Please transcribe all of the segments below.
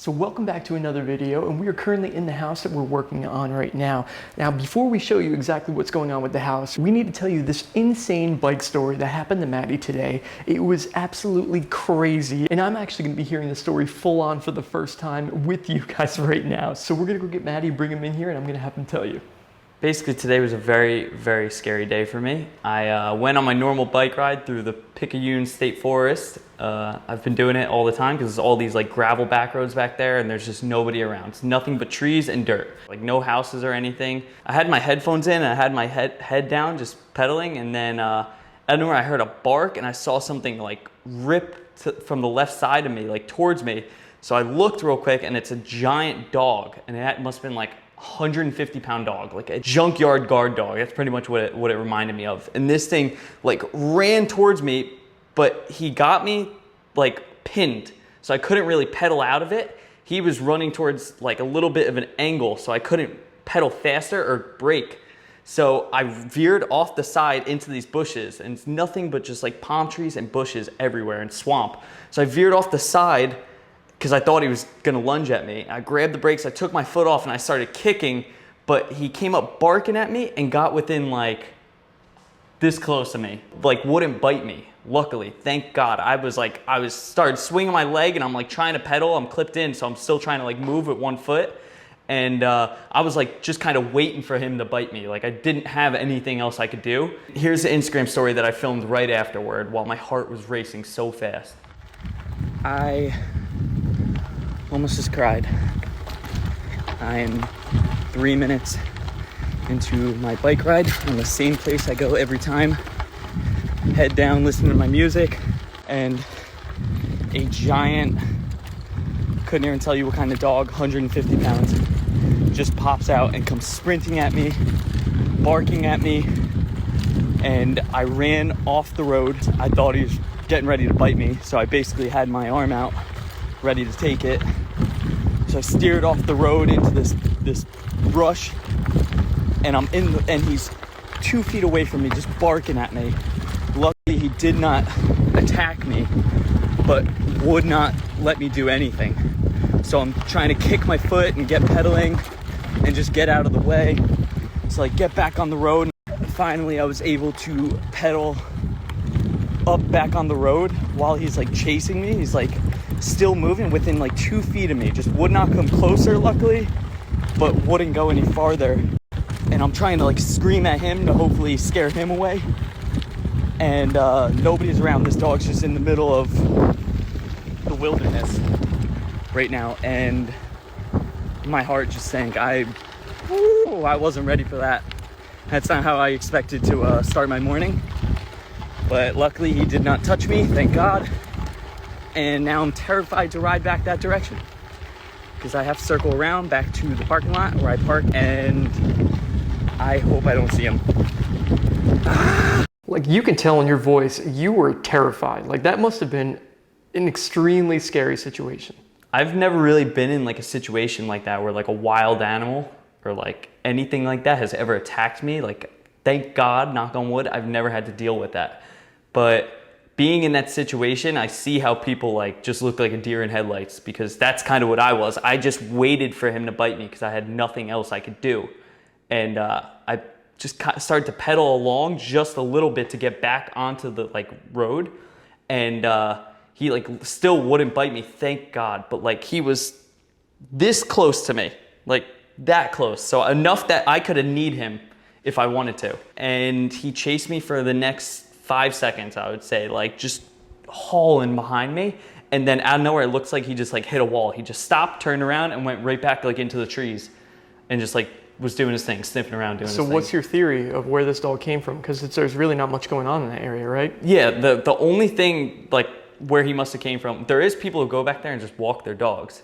So welcome back to another video, and we are currently in the house that we're working on right now. Now, before we show you exactly what's going on with the house, we need to tell you this insane bike story that happened to Matty today. It was absolutely crazy, and I'm actually gonna be hearing the story full on for the first time with you guys right now. So we're gonna go get Matty, bring him in here, and I'm gonna have him tell you. Basically, today was a very, very scary day for me. I went on my normal bike ride through the Picayune State Forest. I've been doing it all the time because there's all these like gravel back roads back there and there's just nobody around. It's nothing but trees and dirt, like no houses or anything. I had my headphones in and I had my head down just pedaling, and then out of nowhere I heard a bark and I saw something like rip from the left side of me, like towards me. So I looked real quick and it's a giant dog, and it must have been like 150-pound dog, like a junkyard guard dog. That's pretty much what it reminded me of. And this thing like ran towards me, but he got me like pinned, so I couldn't really pedal out of it. He was running towards like a little bit of an angle, so I couldn't pedal faster or brake. So I veered off the side into these bushes, and it's nothing but just like palm trees and bushes everywhere and swamp. So I veered off the side because I thought he was gonna lunge at me. I grabbed the brakes, I took my foot off and I started kicking, but he came up barking at me and got within like this close to me, like wouldn't bite me. Luckily, thank God. I started swinging my leg and I'm like trying to pedal, I'm clipped in, so I'm still trying to like move with one foot. And I was like just kind of waiting for him to bite me. Like I didn't have anything else I could do. Here's the Instagram story that I filmed right afterward while my heart was racing so fast. I almost just cried. I'm 3 minutes into my bike ride on the same place I go every time. Head down, listening to my music, and a giant, couldn't even tell you what kind of dog, 150 pounds, just pops out and comes sprinting at me, barking at me, and I ran off the road. I thought he was getting ready to bite me, so I basically had my arm out, ready to take it. So I steered off the road into this brush, and and he's 2 feet away from me, just barking at me. Luckily, he did not attack me, but would not let me do anything. So I'm trying to kick my foot and get pedaling and just get out of the way. So I get back on the road. Finally, I was able to pedal up back on the road while he's like chasing me. He's like still moving within like 2 feet of me, just would not come closer luckily, but wouldn't go any farther. And I'm trying to like scream at him to hopefully scare him away, and nobody's around. This dog's just in the middle of the wilderness right now, and my heart just sank. I wasn't ready for that. That's not how I expected to start my morning, but luckily he did not touch me, thank God. And now I'm terrified to ride back that direction because I have to circle around back to the parking lot where I park, and I hope I don't see him. Like, you can tell in your voice, you were terrified. Like, that must have been an extremely scary situation. I've never really been in like a situation like that where like a wild animal or like anything like that has ever attacked me. Like, thank God, knock on wood, I've never had to deal with that. But being in that situation, I see how people like just look like a deer in headlights, because that's kind of what I was. I just waited for him to bite me because I had nothing else I could do. And I just started to pedal along just a little bit to get back onto the like road. And he like still wouldn't bite me, thank God. But like he was this close to me, like that close. So enough that I could have kneed him if I wanted to. And he chased me for the next 5 seconds, I would say, like just hauling behind me. And then out of nowhere, it looks like he just like hit a wall. He just stopped, turned around, and went right back like into the trees, and just like was doing his thing, sniffing around, doing his thing. So what's your theory of where this dog came from? Because there's really not much going on in that area, right? Yeah, the only thing like where he must have came from, there is people who go back there and just walk their dogs.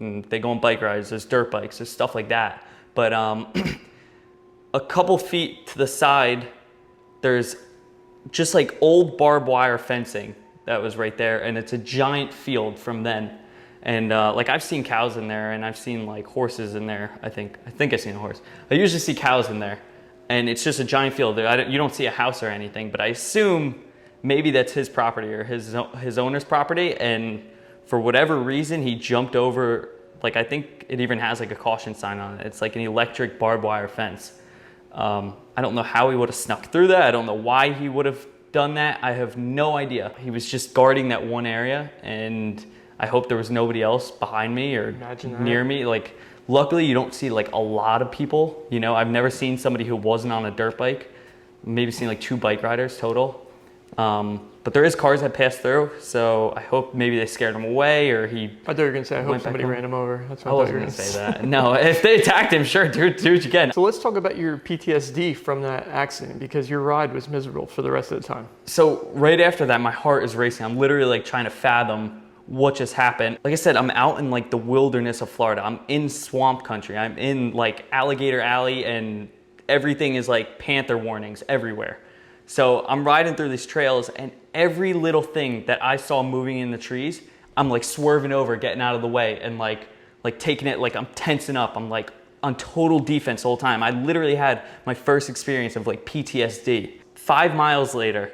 And they go on bike rides, there's dirt bikes, there's stuff like that. But a couple feet to the side, there's just like old barbed wire fencing that was right there, and it's a giant field from then. And like I've seen cows in there, and I've seen like horses in there. I think I've seen a horse. I usually see cows in there, and it's just a giant field. You don't see a house or anything, but I assume maybe that's his property or his owner's property, and for whatever reason he jumped over Like, I think it even has like a caution sign on it. It's like an electric barbed wire fence. I don't know how he would have snuck through that. I don't know why he would have done that. I have no idea. He was just guarding that one area, and I hope there was nobody else behind me or near me. Like, luckily you don't see like a lot of people. You know, I've never seen somebody who wasn't on a dirt bike. Maybe seen like 2 bike riders total. But there is cars that pass through, so I hope maybe they scared him away, or he. I thought you were gonna say I hope somebody ran him over. That's what I wasn't gonna say that. No, if they attacked him, sure, do what you can. So let's talk about your PTSD from that accident, because your ride was miserable for the rest of the time. So right after that, my heart is racing. I'm literally like trying to fathom what just happened. Like I said, I'm out in like the wilderness of Florida. I'm in swamp country. I'm in like Alligator Alley, and everything is like panther warnings everywhere. So I'm riding through these trails, and every little thing that I saw moving in the trees, I'm like swerving over, getting out of the way, and like taking it, like I'm tensing up. I'm like on total defense the whole time. I literally had my first experience of like PTSD. 5 miles later,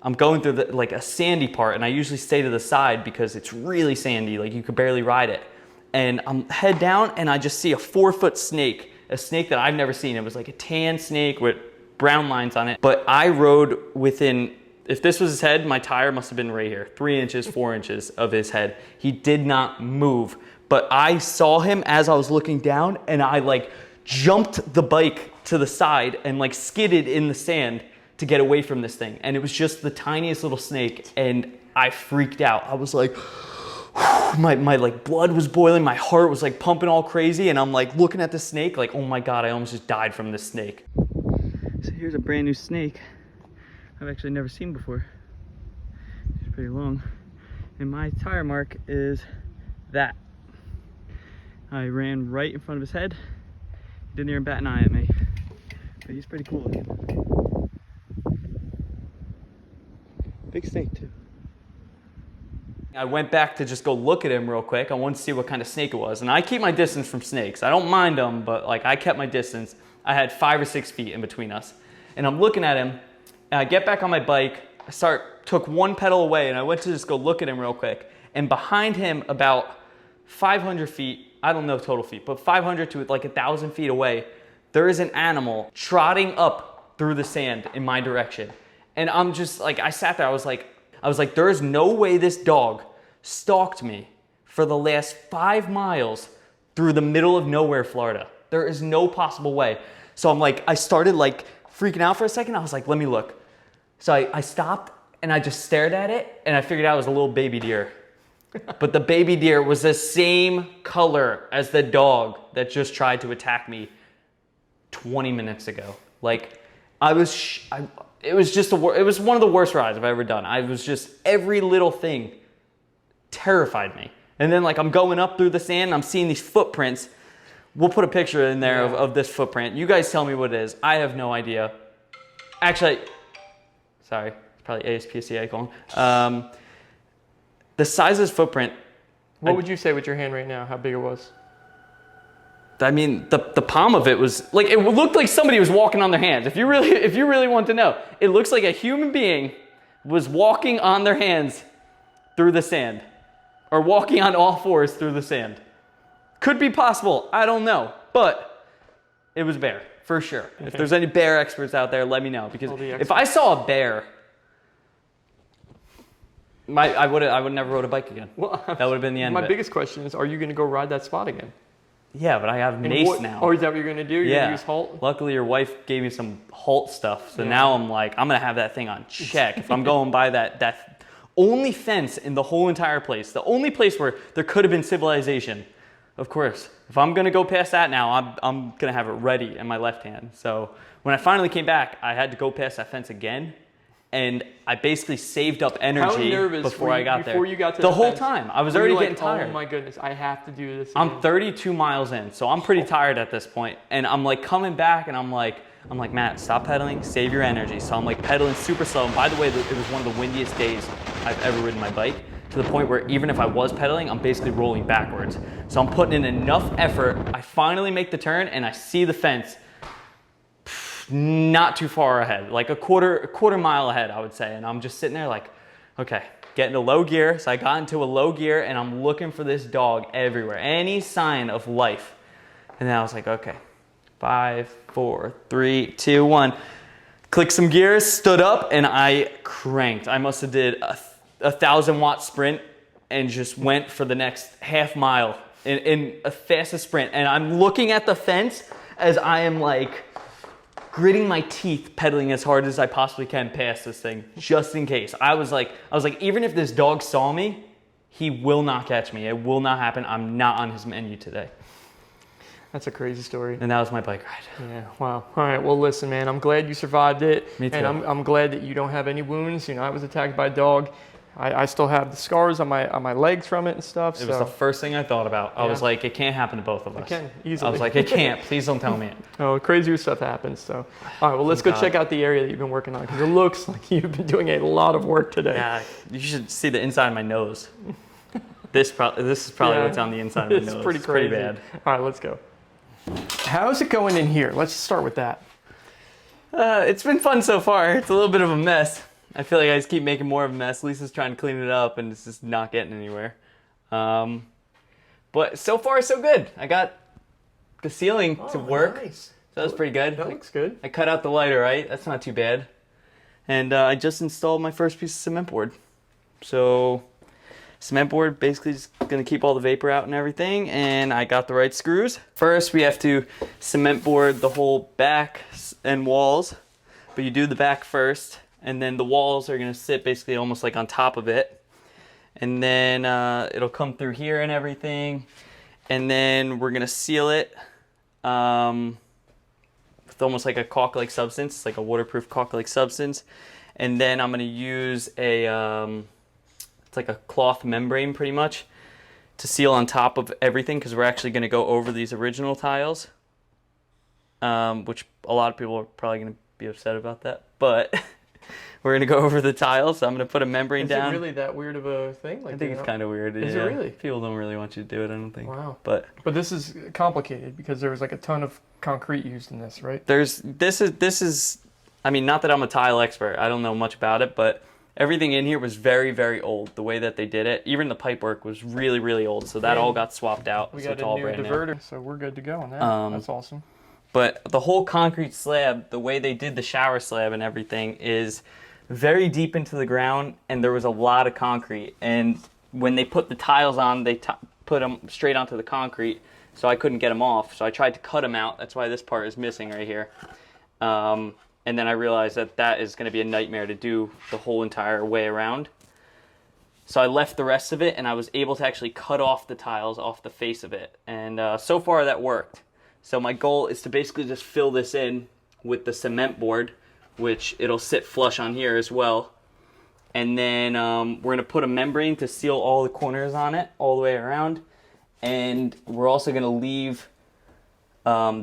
I'm going through like a sandy part, and I usually stay to the side because it's really sandy, like you could barely ride it. And I'm head down, and I just see a 4-foot snake, a snake that I've never seen. It was like a tan snake with brown lines on it. But I rode within, if this was his head, my tire must have been right here, 3 inches, 4 inches of his head. He did not move. But I saw him as I was looking down, and I like jumped the bike to the side and like skidded in the sand to get away from this thing. And it was just the tiniest little snake, and I freaked out. I was like, my like blood was boiling, my heart was like pumping all crazy, and I'm like looking at the snake like, oh my God, I almost just died from this snake. So here's a brand new snake I've actually never seen before. It's pretty long. And my tire mark is that. I ran right in front of his head. He didn't even bat an eye at me. But he's pretty cool looking. Big snake too. I went back to just go look at him real quick. I wanted to see what kind of snake it was. And I keep my distance from snakes. I don't mind them, but like I kept my distance. I had 5 or 6 feet in between us. And I'm looking at him, and I get back on my bike. Took 1 pedal away, and I went to just go look at him real quick. And behind him, about 500 feet, I don't know total feet, but 500 to like 1,000 feet away, there is an animal trotting up through the sand in my direction. And I'm just like, I sat there, I was like, there is no way this dog stalked me for the last 5 miles through the middle of nowhere, Florida. There is no possible way. So I'm like, I started like freaking out for a second. I was like, let me look. So I stopped, and I just stared at it, and I figured out it was a little baby deer. But the baby deer was the same color as the dog that just tried to attack me 20 minutes ago. Like, it was one of the worst rides I've ever done. I was just, every little thing terrified me. And then like I'm going up through the sand, and I'm seeing these footprints. We'll put a picture in there of this footprint. You guys tell me what it is. I have no idea. Actually, sorry, it's probably ASPCA calling. The size of this footprint. What would you say with your hand right now, how big it was? I mean, the palm of it was, like, it looked like somebody was walking on their hands. If you really want to know, it looks like a human being was walking on their hands through the sand, or walking on all fours through the sand. Could be possible, I don't know, but it was a bear, for sure. Okay. If there's any bear experts out there, let me know, because if I saw a bear, I would never rode a bike again. Well, that would have been the end of it. My biggest question is, are you going to go ride that spot again? Yeah, but I have mace now. Oh, is that what you're going to do? You're going to use Halt? Luckily, your wife gave me some Halt stuff, so now I'm like, I'm going to have that thing on check. If I'm going by that only fence in the whole entire place, the only place where there could have been civilization, of course, if I'm going to go past that now, I'm going to have it ready in my left hand. So when I finally came back, I had to go past that fence again. And I basically saved up energy before I got there. Before you got to the whole time. I was already getting tired. Oh my goodness, I have to do this again. I'm 32 miles in, so I'm pretty tired at this point. And I'm like coming back, and I'm like, Matt, stop pedaling, save your energy. So I'm like pedaling super slow. And by the way, it was one of the windiest days I've ever ridden my bike, to the point where even if I was pedaling, I'm basically rolling backwards. So I'm putting in enough effort. I finally make the turn, and I see the fence not too far ahead, like a quarter mile ahead, I would say. And I'm just sitting there like, okay, get into low gear. So I got into a low gear and I'm looking for this dog everywhere, any sign of life. And then I was like, okay, 5, 4, 3, 2, 1. Clicked some gears, stood up, and I cranked. I must have did a 1,000-watt sprint and just went for the next half mile in a fastest sprint. And I'm looking at the fence as I am like gritting my teeth, pedaling as hard as I possibly can past this thing, just in case. I was like, even if this dog saw me, he will not catch me. It will not happen. I'm not on his menu today. That's a crazy story. And that was my bike ride. Yeah, wow. All right, well, listen, man, I'm glad you survived it. Me too. And I'm glad that you don't have any wounds. You know, I was attacked by a dog. I still have the scars on my legs from it and stuff. It was the first thing I thought about. I was like, it can't happen to both of us. It can, easily. I was like, it can't. Please don't tell me it. Oh, crazier stuff happens. So, all right, well, let's go check out the area that you've been working on, because it looks like you've been doing a lot of work today. Yeah, you should see the inside of my nose. This is probably what's on the inside of my nose. It's pretty crazy. Pretty bad. All right, let's go. How's it going in here? Let's start with that. It's been fun so far. It's a little bit of a mess. I feel like I just keep making more of a mess. Lisa's trying to clean it up, and it's just not getting anywhere. But so far, so good. I got the ceiling to work. Nice. So that's pretty good. That looks good. I cut out the lighter, right? That's not too bad. And I just installed my first piece of cement board. So cement board basically just gonna keep all the vapor out and everything, and I got the right screws. First, we have to cement board the whole back and walls, but you do the back first, and then the walls are gonna sit basically almost like on top of it. And then it'll come through here and everything. And then we're gonna seal it with almost like a caulk-like substance. It's like a waterproof caulk-like substance. And then I'm gonna use a, it's like a cloth membrane pretty much to seal on top of everything, because we're actually gonna go over these original tiles, which a lot of people are probably gonna be upset about that, but we're gonna go over the tiles. So I'm gonna put a membrane down. Is it really that weird of a thing? Like, I think it's kind of weird. Is it really? People don't really want you to do it, I don't think. Wow. But this is complicated because there was like a ton of concrete used in this, right? this is I mean, not that I'm a tile expert. I don't know much about it, but everything in here was very, very old. The way that they did it, even the pipework was really, really old. So that all got swapped out. We so got it's a all new brand diverter, new. so we're good to go on that. That's awesome. But the whole concrete slab, the way they did the shower slab and everything, is very deep into the ground, and there was a lot of concrete. And when they put the tiles on, they put them straight onto the concrete, so I couldn't get them off. So I tried to cut them out. That's why this part is missing right here. And then I realized that that is going to be a nightmare to do the whole entire way around. So I left the rest of it, and I was able to actually cut off the tiles off the face of it. And so far that worked. So my goal is to basically just fill this in with the cement board, which it'll sit flush on here as well. And then we're going to put a membrane to seal all the corners on it all the way around. And we're also going to leave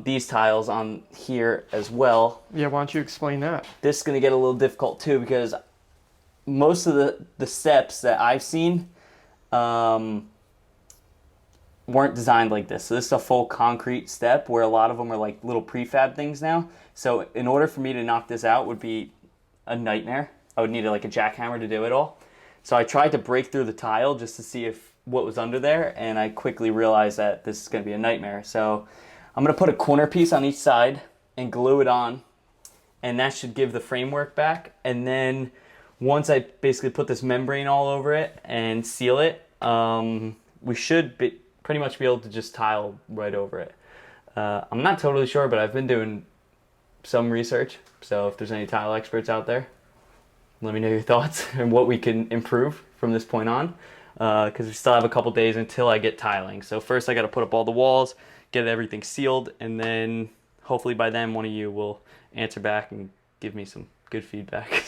these tiles on here as well. Yeah, why don't you explain that? This is going to get a little difficult too, because most of the steps that I've seen weren't designed like this. So this is a full concrete step, where a lot of them are like little prefab things now. So in order for me to knock this out would be a nightmare. I would need like a jackhammer to do it all. So I tried to break through the tile just to see what was under there, and I quickly realized that this is going to be a nightmare. So I'm going to put a corner piece on each side and glue it on, and that should give the framework back. And then once I basically put this membrane all over it and seal it, we should pretty much be able to just tile right over it. I'm not totally sure, but I've been doing some research. So if there's any tile experts out there, let me know your thoughts and what we can improve from this point on, because we still have a couple days until I get tiling. So first I got to put up all the walls, get everything sealed, and then hopefully by then one of you will answer back and give me some good feedback.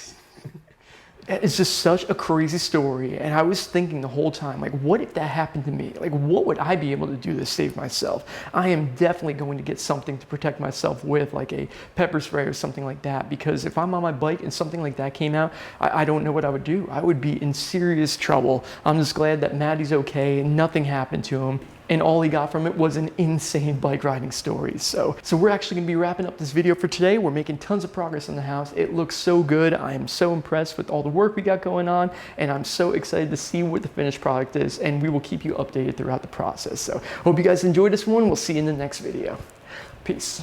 It's just such a crazy story, and I was thinking the whole time, like, what if that happened to me? Like, what would I be able to do to save myself? I am definitely going to get something to protect myself with, like a pepper spray or something like that, because if I'm on my bike and something like that came out, I don't know what I would do. I would be in serious trouble. I'm just glad that Matty's okay and nothing happened to him. and all he got from it was an insane bike riding story. So we're actually gonna be wrapping up this video for today. We're making tons of progress in the house. It looks so good. I am so impressed with all the work we got going on, and I'm so excited to see what the finished product is, and we will keep you updated throughout the process. So hope you guys enjoyed this one. We'll see you in the next video. Peace.